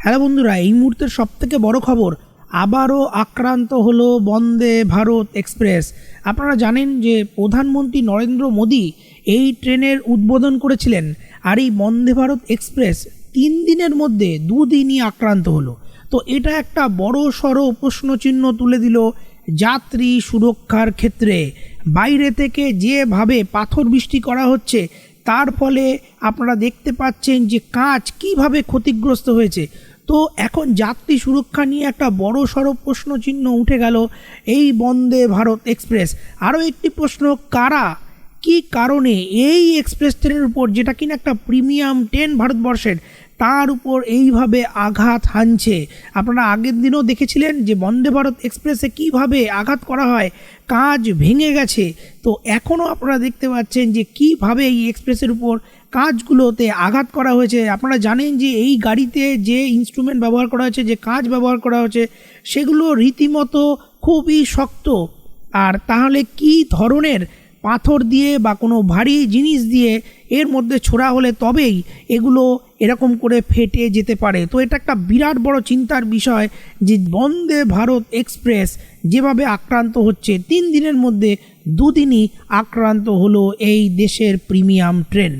Hello বন্ধুরা, এই মুহূর্তের সবথেকে বড় খবর, আবারও আক্রান্ত হলো বন্দে ভারত এক্সপ্রেস। আপনারা জানেন যে প্রধানমন্ত্রী নরেন্দ্র মোদী এই ট্রেনের উদ্বোধন করেছিলেন, আর এই বন্দে ভারত এক্সপ্রেস 3 দিনের মধ্যে 2 দিনই আক্রান্ত হলো। তো এটা একটা বড় সড়ো প্রশ্নচিহ্ন তুলে দিল যাত্রী সুরক্ষার ক্ষেত্রে। বাইরে থেকে যেভাবে পাথর বৃষ্টি করা হচ্ছে, তার ফলে আপনারা দেখতে পাচ্ছেন যে কাঁচ কীভাবে ক্ষতিগ্রস্ত হয়েছে। তো এখন যাত্রী সুরক্ষা নিয়ে একটা বড় সড়ো প্রশ্নচিহ্ন উঠে গেল এই বন্দে ভারত এক্সপ্রেস। আরও একটি প্রশ্ন, কারা কি কারণে এই এক্সপ্রেস ট্রেনের উপর, যেটা কিনা একটা প্রিমিয়াম ট্রেন ভারতবর্ষের, তার উপর এইভাবে আঘাত হানছে। আপনারা আগের দিনও দেখেছিলেন যে বন্দে ভারত এক্সপ্রেসে কিভাবে আঘাত করা হয়, কাঁচ ভেঙে গেছে। তো এখনও আপনারা দেখতে পাচ্ছেন যে কিভাবে এই এক্সপ্রেসের উপর কাঁচগুলোতে আঘাত করা হয়েছে। আপনারা জানেন যে এই গাড়িতে যে ইনস্ট্রুমেন্ট ব্যবহার করা হয়েছে, যে কাঁচ ব্যবহার করা হয়েছে, সেগুলো রীতিমতো খুবই শক্ত। আর তাহলে কি ধরনের পাথর দিয়ে বা কোনো ভারী জিনিস দিয়ে এর মধ্যে ছোড়া হলে তবেই এগুলো এরকম করে ফেটে যেতে পারে। তো এটা একটা বিরাট বড় চিন্তার বিষয় যে বন্দে ভারত এক্সপ্রেস যেভাবে আক্রান্ত হচ্ছে, 3 দিনের মধ্যে 2 দিনই আক্রান্ত হলো এই দেশের প্রিমিয়াম ট্রেন।